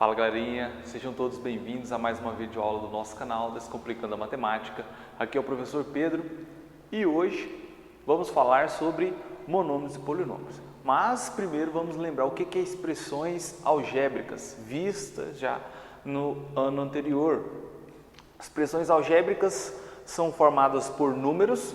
Fala galerinha, sejam todos bem-vindos a mais uma videoaula do nosso canal Descomplicando a Matemática. Aqui é o professor Pedro e hoje vamos falar sobre monômios e polinômios. Mas primeiro vamos lembrar o que é expressões algébricas, vistas já no ano anterior. Expressões algébricas são formadas por números,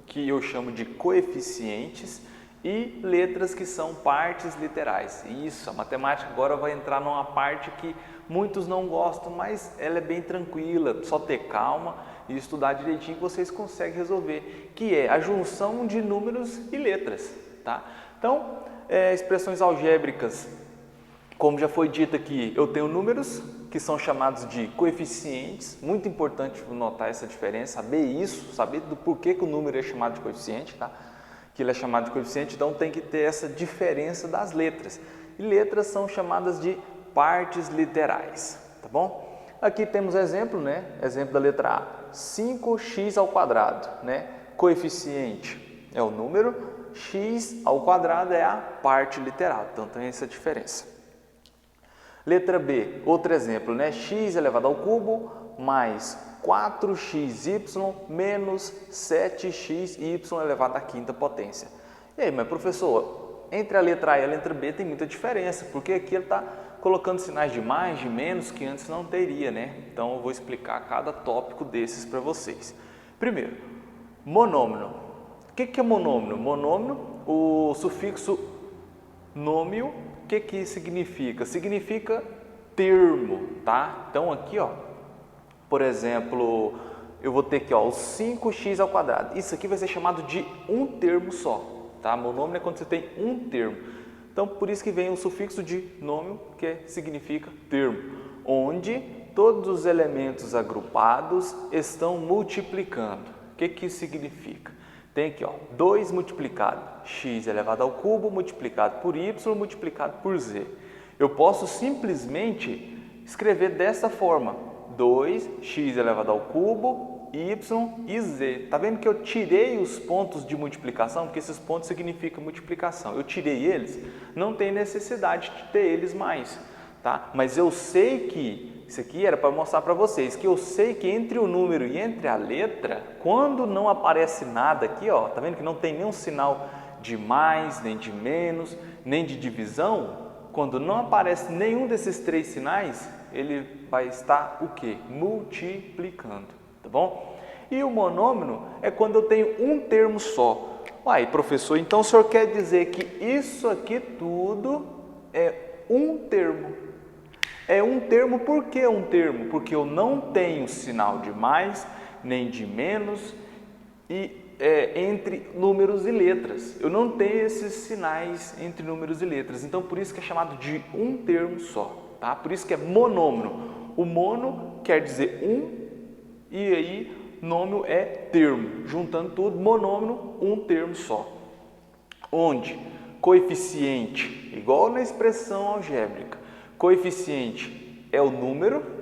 que eu chamo de coeficientes, e letras que são partes literais. Isso, a matemática agora vai entrar numa parte que muitos não gostam, mas ela é bem tranquila, só ter calma e estudar direitinho que vocês conseguem resolver, que é a junção de números e letras, tá? Então, expressões algébricas, como já foi dito aqui, eu tenho números que são chamados de coeficientes, muito importante notar essa diferença, saber isso, saber do porquê que o número é chamado de coeficiente, tá? Que ele é chamado de coeficiente, então tem que ter essa diferença das letras. E letras são chamadas de partes literais, tá bom? Aqui temos exemplo, né? Exemplo da letra A, 5x ao quadrado, né? Coeficiente é o número, x ao quadrado é a parte literal, então tem essa diferença. Letra B, outro exemplo, né? X elevado ao cubo mais 4xy menos 7xy elevado à quinta potência. E aí, mas professor, entre a letra A e a letra B tem muita diferença, porque aqui ele está colocando sinais de mais, de menos, que antes não teria, né? Então eu vou explicar cada tópico desses para vocês. Primeiro, monômio. O que é monômio? Monômio, o sufixo nômio, o que significa? Significa termo, tá? Então aqui, ó, por exemplo, eu vou ter aqui, ó, o 5x ao quadrado. Isso aqui vai ser chamado de um termo só, tá? Monômio é quando você tem um termo. Então, por isso que vem o sufixo de nômio, que significa termo, onde todos os elementos agrupados estão multiplicando. O que isso significa? Tem aqui, ó, 2 multiplicado, x elevado ao cubo multiplicado por y multiplicado por z. Eu posso simplesmente escrever dessa forma, 2x elevado ao cubo, y e z. Tá vendo que eu tirei os pontos de multiplicação? Porque esses pontos significam multiplicação. Eu tirei eles, não tem necessidade de ter eles mais, tá? Mas eu sei que, isso aqui era para mostrar para vocês, que eu sei que entre o número e entre a letra, quando não aparece nada aqui, ó, tá vendo que não tem nenhum sinal de mais, nem de menos, nem de divisão? Quando não aparece nenhum desses três sinais, ele vai estar o quê? Multiplicando, tá bom? E o monômio é quando eu tenho um termo só. Uai, professor, então o senhor quer dizer que isso aqui tudo é um termo. É um termo, por que um termo? Porque eu não tenho sinal de mais, nem de menos, entre números e letras. Eu não tenho esses sinais entre números e letras, então por isso que é chamado de um termo só, tá? Por isso que é monômio. O mono quer dizer um e aí nômio é termo. Juntando tudo, monômio, um termo só. Onde coeficiente, igual na expressão algébrica, coeficiente é o número,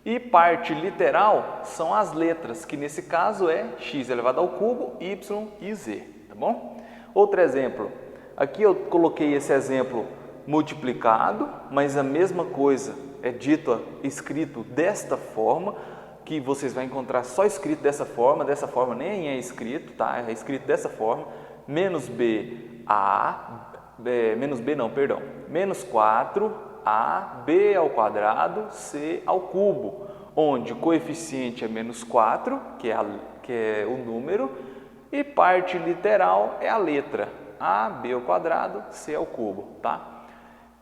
e parte literal são as letras, que nesse caso é x elevado ao cubo, y e z, tá bom? Outro exemplo, aqui eu coloquei esse exemplo multiplicado, mas a mesma coisa é dito, escrito desta forma, que vocês vão encontrar só escrito dessa forma nem é escrito, tá? É escrito dessa forma, menos 4ab ao quadrado, c ao cubo, onde o coeficiente é menos 4, que é o número, e parte literal é a letra, ab ao quadrado, c ao cubo, tá?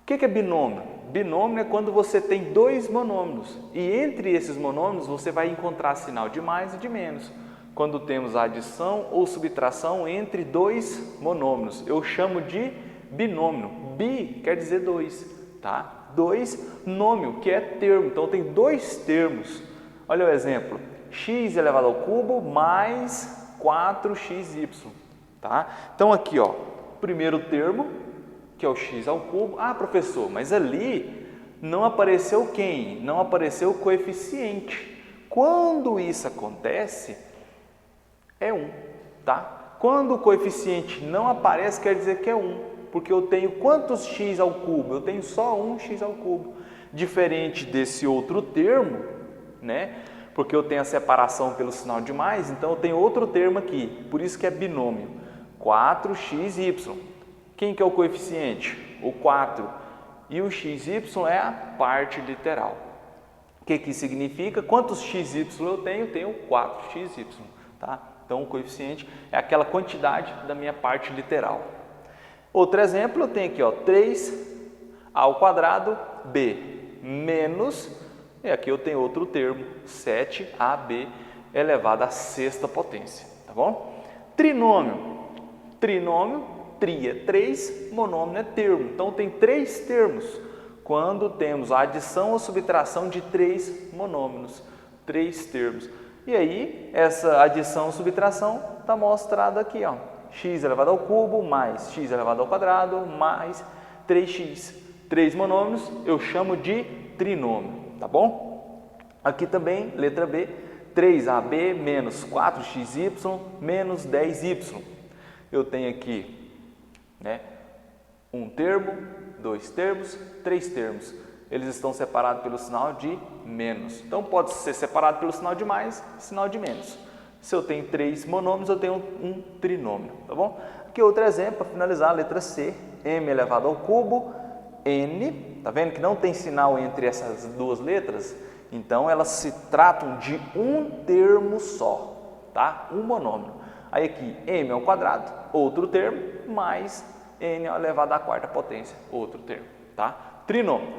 O que é binômio? Binômio é quando você tem dois monômios, e entre esses monômios você vai encontrar sinal de mais e de menos. Quando temos a adição ou subtração entre dois monômios, eu chamo de binômio. Bi quer dizer dois, tá? 2, nômio, que é termo, então tem dois termos. Olha o exemplo, x elevado ao cubo mais 4xy, tá? Então aqui, ó, primeiro termo, que é o x ao cubo. Ah, professor, mas ali não apareceu quem? Não apareceu o coeficiente. Quando isso acontece, é 1, tá? Quando o coeficiente não aparece, quer dizer que é 1. Porque eu tenho quantos x ao cubo? Eu tenho só um x ao cubo. Diferente desse outro termo, né? Porque eu tenho a separação pelo sinal de mais, então eu tenho outro termo aqui. Por isso que é binômio. 4xy. Quem que é o coeficiente? O 4. E o xy é a parte literal. O que que significa? Quantos xy eu tenho? Eu tenho 4xy, tá? Então o coeficiente é aquela quantidade da minha parte literal. Outro exemplo, eu tenho aqui, ó, 3a² b menos, e aqui eu tenho outro termo, 7ab elevado à sexta potência, tá bom? Trinômio. Trinômio, tri é 3, monômio é termo. Então tem 3 termos quando temos a adição ou subtração de 3 monômios, 3 termos. E aí, essa adição ou subtração está mostrada aqui, ó. X elevado ao cubo mais x elevado ao quadrado mais 3x. 3 monômios eu chamo de trinômio, tá bom? Aqui também, letra B, 3ab menos 4xy menos 10y. Eu tenho aqui, né, um termo, 2 termos, 3 termos. Eles estão separados pelo sinal de menos. Então pode ser separado pelo sinal de mais, sinal de menos. Se eu tenho 3 monômios, eu tenho um trinômio, tá bom? Aqui outro exemplo, para finalizar, a letra C, m elevado ao cubo, n, tá vendo que não tem sinal entre essas duas letras? Então elas se tratam de um termo só, tá? Um monômio. Aí aqui, m ao quadrado, outro termo, mais n elevado à quarta potência, outro termo, tá? Trinômio.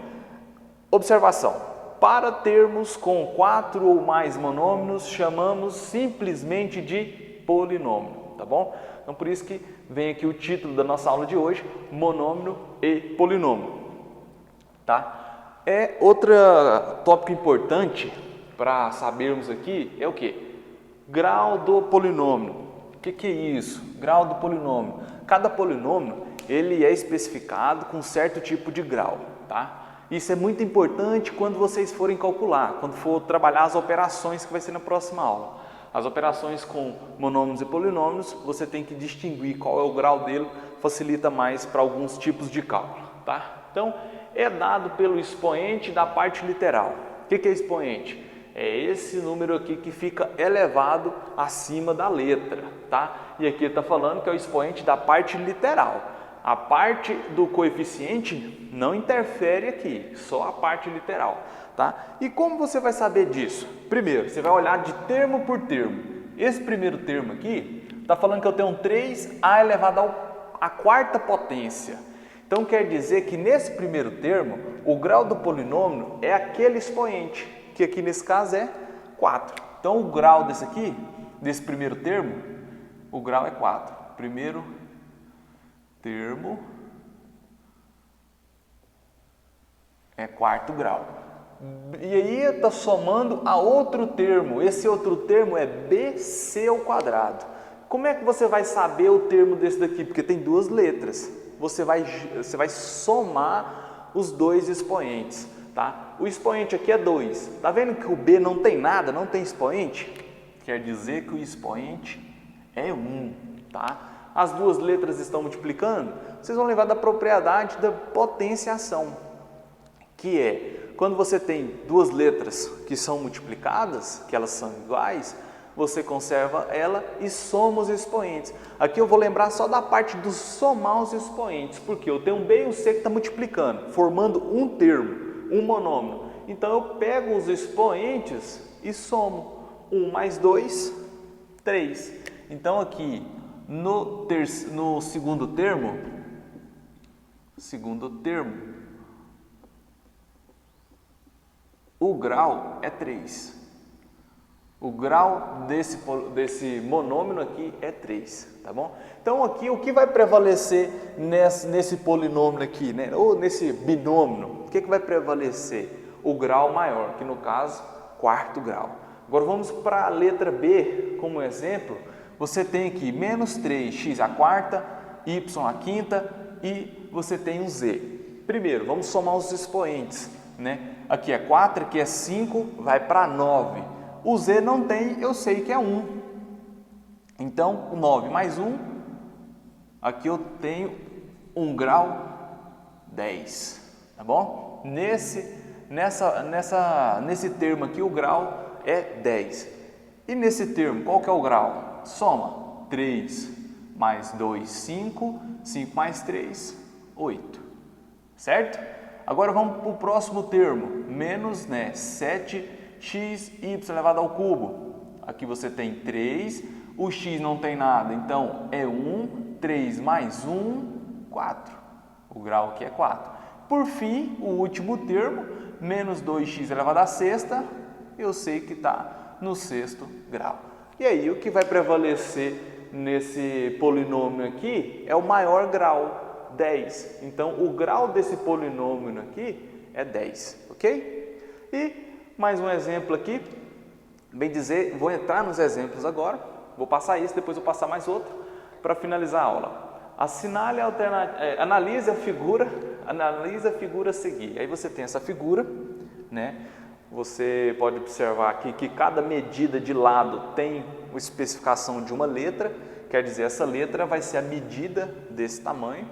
Observação. Para termos com 4 ou mais monômios, chamamos simplesmente de polinômio, tá bom? Então, por isso que vem aqui o título da nossa aula de hoje, monômio e polinômio, tá? Outro tópico importante para sabermos aqui é o que? Grau do polinômio. O que é isso? Grau do polinômio. Cada polinômio, ele é especificado com certo tipo de grau, tá? Isso é muito importante quando vocês forem calcular, quando for trabalhar as operações que vai ser na próxima aula. As operações com monômios e polinômios, você tem que distinguir qual é o grau dele, facilita mais para alguns tipos de cálculo, tá? Então, é dado pelo expoente da parte literal. O que é expoente? É esse número aqui que fica elevado acima da letra, tá? E aqui está falando que é o expoente da parte literal. A parte do coeficiente não interfere aqui, só a parte literal, tá? E como você vai saber disso? Primeiro, você vai olhar de termo por termo. Esse primeiro termo aqui está falando que eu tenho um 3a elevado à quarta potência. Então quer dizer que nesse primeiro termo, o grau do polinômio é aquele expoente, que aqui nesse caso é 4. Então o grau desse aqui, desse primeiro termo, o grau é 4. Primeiro termo é quarto grau. E aí está somando a outro termo. Esse outro termo é BC ao quadrado. Como é que você vai saber o termo desse daqui? Porque tem duas letras. Você vai somar os dois expoentes, tá? O expoente aqui é 2. Tá vendo que o B não tem nada, não tem expoente? Quer dizer que o expoente é 1, tá? As duas letras estão multiplicando, vocês vão lembrar da propriedade da potenciação, que é quando você tem duas letras que são multiplicadas, que elas são iguais, você conserva ela e soma os expoentes. Aqui eu vou lembrar só da parte do somar os expoentes, porque eu tenho um B e um C que está multiplicando, formando um termo, um monômio. Então eu pego os expoentes e somo. 1 mais 2, 3. Então aqui no segundo termo, o grau é 3. O grau desse monômio aqui é 3, tá bom? Então aqui o que vai prevalecer nesse polinômio aqui, né? Ou nesse binômio, o que vai prevalecer? O grau maior, que no caso, quarto grau. Agora vamos para a letra B como exemplo. Você tem aqui menos 3x à quarta, y à quinta e você tem um z. Primeiro, vamos somar os expoentes, né? Aqui é 4, aqui é 5, vai para 9. O z não tem, eu sei que é 1. Então, 9 mais 1, aqui eu tenho 1 grau, 10, tá bom? Nesse termo aqui, o grau é 10. E nesse termo, qual que é o grau? Soma, 3 mais 2, 5, 5 mais 3, 8, certo? Agora vamos para o próximo termo, menos 7xy elevado ao cubo. Aqui você tem 3, o x não tem nada, então é 1, 3 mais 1, 4. O grau aqui é 4. Por fim, o último termo, menos 2x elevado à sexta, eu sei que está no sexto grau. E aí, o que vai prevalecer nesse polinômio aqui é o maior grau, 10. Então, o grau desse polinômio aqui é 10, ok? E mais um exemplo aqui, bem dizer, vou entrar nos exemplos agora, vou passar isso, depois vou passar mais outro para finalizar a aula. Assinale analise a figura a seguir. Aí você tem essa figura, né? Você pode observar aqui que cada medida de lado tem uma especificação de uma letra, quer dizer, essa letra vai ser a medida desse tamanho.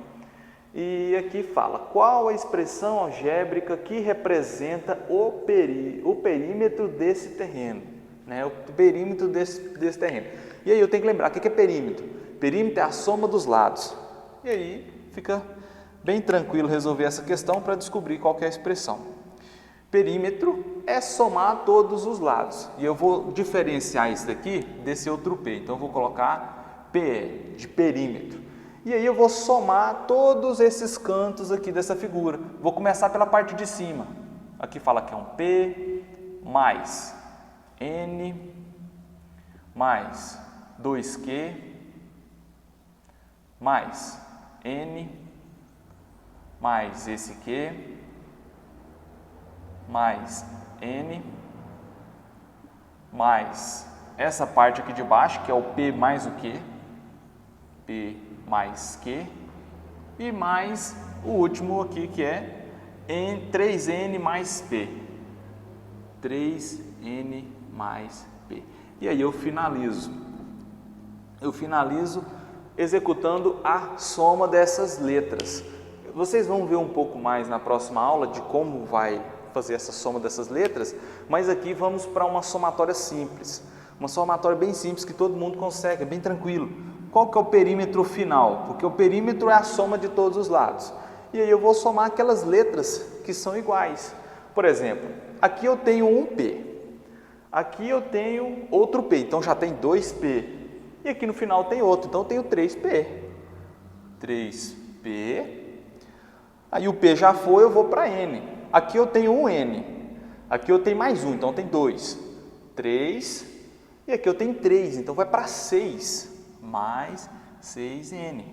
E aqui fala, qual a expressão algébrica que representa o perímetro desse terreno, né? O perímetro desse terreno. E aí eu tenho que lembrar, o que é perímetro? Perímetro é a soma dos lados. E aí fica bem tranquilo resolver essa questão para descobrir qual que é a expressão. Perímetro é somar todos os lados. E eu vou diferenciar isso daqui desse outro P. Então eu vou colocar P de perímetro. E aí eu vou somar todos esses cantos aqui dessa figura. Vou começar pela parte de cima. Aqui fala que é um P mais N mais 2Q mais N mais esse Q mais N mais essa parte aqui de baixo, que é o P mais o Q, P mais Q, e mais o último aqui, que é 3N mais P, 3N mais P. E aí eu finalizo executando a soma dessas letras. Vocês vão ver um pouco mais na próxima aula de como vai fazer essa soma dessas letras, mas aqui vamos para uma somatória simples, uma somatória bem simples que todo mundo consegue, é bem tranquilo. Qual que é o perímetro final? Porque o perímetro é a soma de todos os lados. E aí eu vou somar aquelas letras que são iguais. Por exemplo, aqui eu tenho um P, aqui eu tenho outro P, então já tem 2P. E aqui no final tem outro, então eu tenho 3P. 3P. Aí o P já foi, eu vou para N. Aqui eu tenho um N. Aqui eu tenho mais um, então tem 2. 3. E aqui eu tenho 3, então vai para 6. Mais 6N.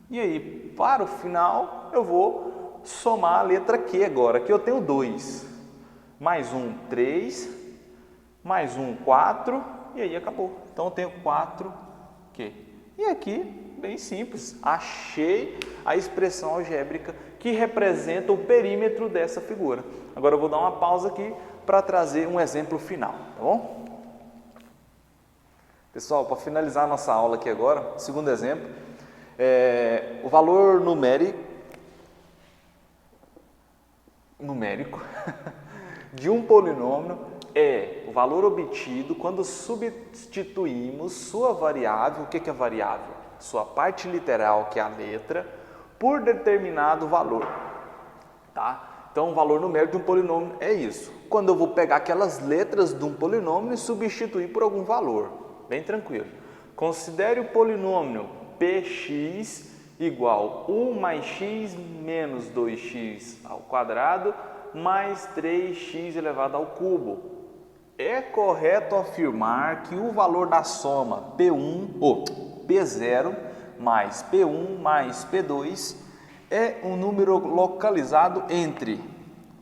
E aí, para o final, eu vou somar a letra Q agora. Aqui eu tenho 2. Mais um, 3. Mais um, 4. E aí acabou. Então eu tenho 4Q. E aqui, bem simples, achei a expressão algébrica que representa o perímetro dessa figura. Agora eu vou dar uma pausa aqui para trazer um exemplo final, tá bom? Pessoal, para finalizar a nossa aula aqui agora, segundo exemplo, o valor numérico de um polinômio é o valor obtido quando substituímos sua variável, o que é variável? Sua parte literal, que é a letra, por determinado valor, tá? Então, o valor numérico de um polinômio é isso. Quando eu vou pegar aquelas letras de um polinômio e substituir por algum valor, bem tranquilo. Considere o polinômio px igual 1 mais x menos 2x ao quadrado mais 3x elevado ao cubo. É correto afirmar que o valor da soma P1 ou P0 mais P1 mais P2 é um número localizado entre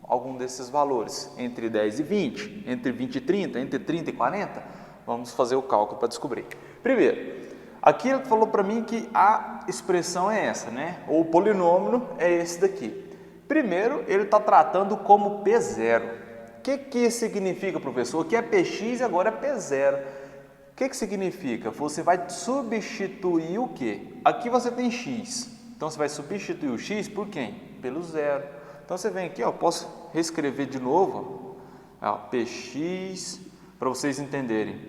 algum desses valores, entre 10 e 20, entre 20 e 30, entre 30 e 40. Vamos fazer o cálculo para descobrir. Primeiro, aqui ele falou para mim que a expressão é essa, né? Ou o polinômio é esse daqui. Primeiro, ele está tratando como P0. O que significa, professor? Que é Px e agora é P0. O que significa? Você vai substituir o quê? Aqui você tem x. Então você vai substituir o x por quem? Pelo zero. Então você vem aqui, ó, posso reescrever de novo, ó, px, para vocês entenderem.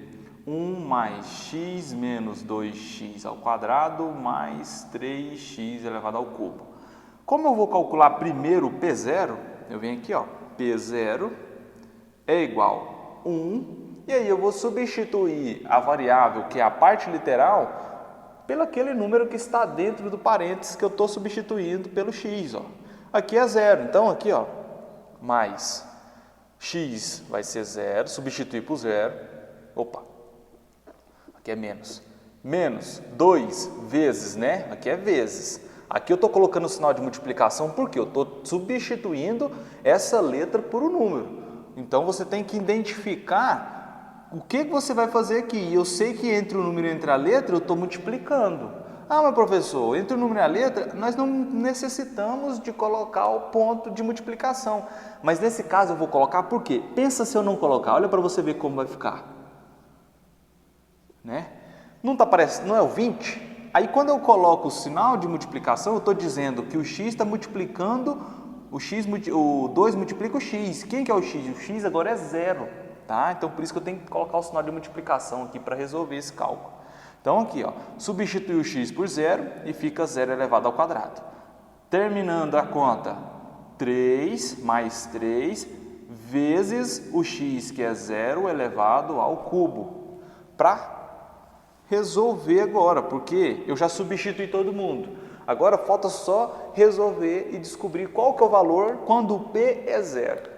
1 mais x menos 2x ao quadrado mais 3x elevado ao cubo. Como eu vou calcular primeiro o P0, eu venho aqui, ó, P0 é igual a 1, e aí eu vou substituir a variável, que é a parte literal, pelo aquele número que está dentro do parênteses que eu estou substituindo pelo x, ó. Aqui é 0, então aqui, ó, mais x vai ser 0, substituir por 0, opa, aqui é menos. Menos 2 vezes, né? Aqui é vezes. Aqui eu estou colocando o sinal de multiplicação porque eu estou substituindo essa letra por um número. Então você tem que identificar o que você vai fazer aqui. Eu sei que entre o número e entre a letra eu estou multiplicando. Ah, mas professor, entre o número e a letra nós não necessitamos de colocar o ponto de multiplicação. Mas nesse caso eu vou colocar por quê? Pensa se eu não colocar, olha para você ver como vai ficar. Né? Não tá parecendo, não é o 20? Aí quando eu coloco o sinal de multiplicação, eu estou dizendo que o x está multiplicando, o 2 multiplica o x. Quem que é o x? O x agora é 0, tá? Então por isso que eu tenho que colocar o sinal de multiplicação aqui para resolver esse cálculo. Então aqui, ó, substitui o x por 0 e fica 0 elevado ao quadrado. Terminando a conta, 3 mais 3 vezes o x, que é 0 elevado ao cubo. Para resolver agora, porque eu já substituí todo mundo. Agora falta só resolver e descobrir qual que é o valor quando o P é 0.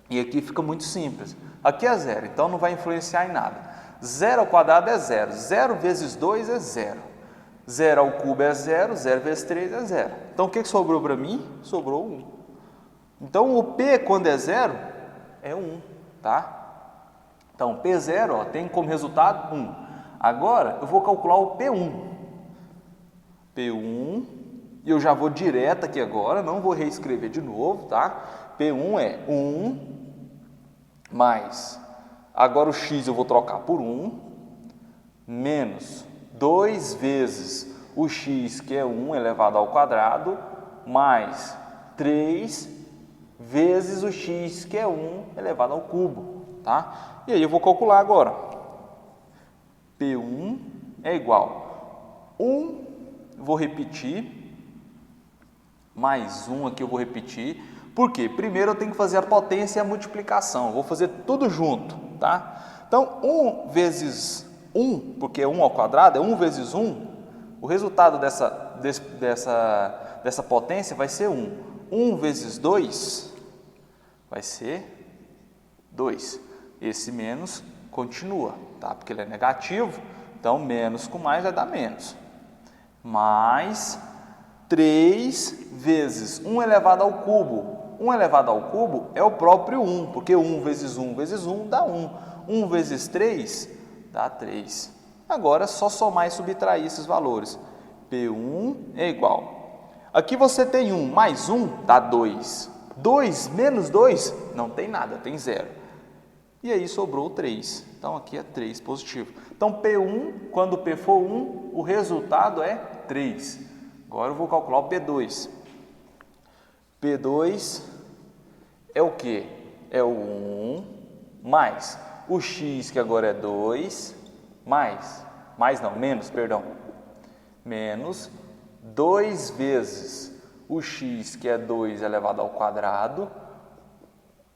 E aqui fica muito simples. Aqui é 0, então não vai influenciar em nada. 0 ao quadrado é 0. 0 vezes 2 é 0. 0 ao cubo é 0. 0 vezes 3 é 0. Então o que sobrou para mim? Sobrou 1. Então o P quando é 0 é 1, tá? Então P0, ó, tem como resultado 1. Agora, eu vou calcular o P1. P1, e eu já vou direto aqui agora, não vou reescrever de novo, tá? P1 é 1 mais, agora o x eu vou trocar por 1, menos 2 vezes o x, que é 1 elevado ao quadrado, mais 3 vezes o x, que é 1 elevado ao cubo, tá? E aí eu vou calcular agora. P1 é igual a 1, vou repetir, mais 1 aqui eu vou repetir, porque primeiro eu tenho que fazer a potência e a multiplicação, eu vou fazer tudo junto, tá? Então 1 vezes 1, porque é 1 ao quadrado, é 1 vezes 1, o resultado dessa potência vai ser 1. 1 vezes 2 vai ser 2, esse menos continua, tá? Porque ele é negativo, então menos com mais vai dar menos. Mais 3 vezes 1 elevado ao cubo. 1 elevado ao cubo é o próprio 1, porque 1 vezes 1 vezes 1 dá 1. 1 vezes 3 dá 3. Agora é só somar e subtrair esses valores. P1 é igual. Aqui você tem 1 mais 1 dá 2. 2 menos 2 não tem nada, tem 0. E aí sobrou 3. Então aqui é 3 positivo. Então P1, quando P for 1, o resultado é 3. Agora eu vou calcular o P2. P2 é o quê? É o 1 mais o x, que agora é 2, menos 2 vezes o x, que é 2 elevado ao quadrado,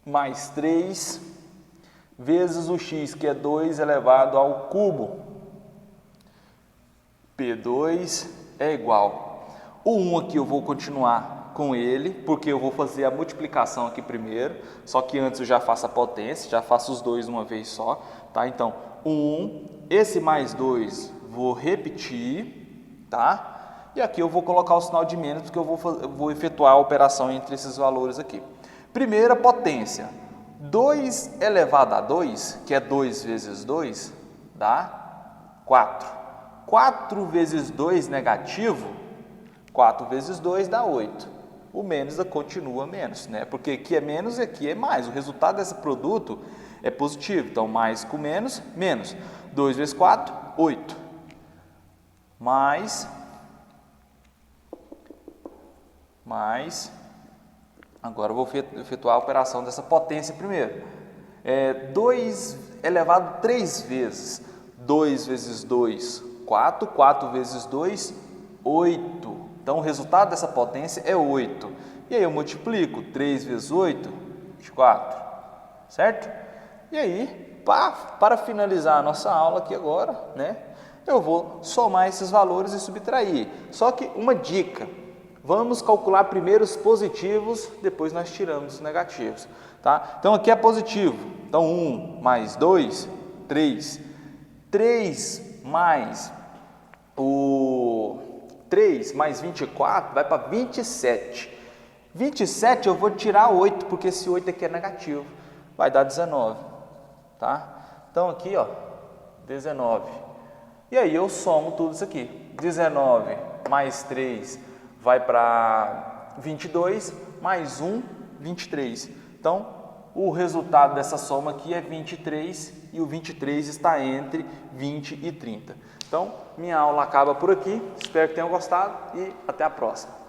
mais 3 vezes o x, que é 2 elevado ao cubo. P2 é igual. O 1 aqui eu vou continuar com ele, porque eu vou fazer a multiplicação aqui primeiro, só que antes eu já faço a potência, já faço os dois uma vez só, tá? Então, 1, esse mais 2 vou repetir, tá? E aqui eu vou colocar o sinal de menos, porque eu vou efetuar a operação entre esses valores aqui. Primeira potência. 2 elevado a 2, que é 2 vezes 2, dá 4. 4 vezes 2 negativo, 4 vezes 2 dá 8. O menos continua menos, né? Porque aqui é menos e aqui é mais. O resultado desse produto é positivo. Então, mais com menos, menos. 2 vezes 4, 8. Mais mais, agora eu vou efetuar a operação dessa potência primeiro. 2 elevado 3 vezes, 2 vezes 2, 4, 4 vezes 2, 8. Então o resultado dessa potência é 8. E aí eu multiplico 3 vezes 8, 24, certo? E aí, para finalizar a nossa aula aqui agora, né, eu vou somar esses valores e subtrair. Só que uma dica, vamos calcular primeiro os positivos, depois nós tiramos os negativos, tá? Então aqui é positivo, então 1 mais 2, 3. 3 mais 24 vai para 27. 27 eu vou tirar 8, porque esse 8 aqui é negativo, vai dar 19, tá? Então aqui, ó, 19. E aí eu somo tudo isso aqui. 19 mais 3 vai para 22, mais 1, 23. Então, o resultado dessa soma aqui é 23 e o 23 está entre 20 e 30. Então, minha aula acaba por aqui. Espero que tenham gostado e até a próxima.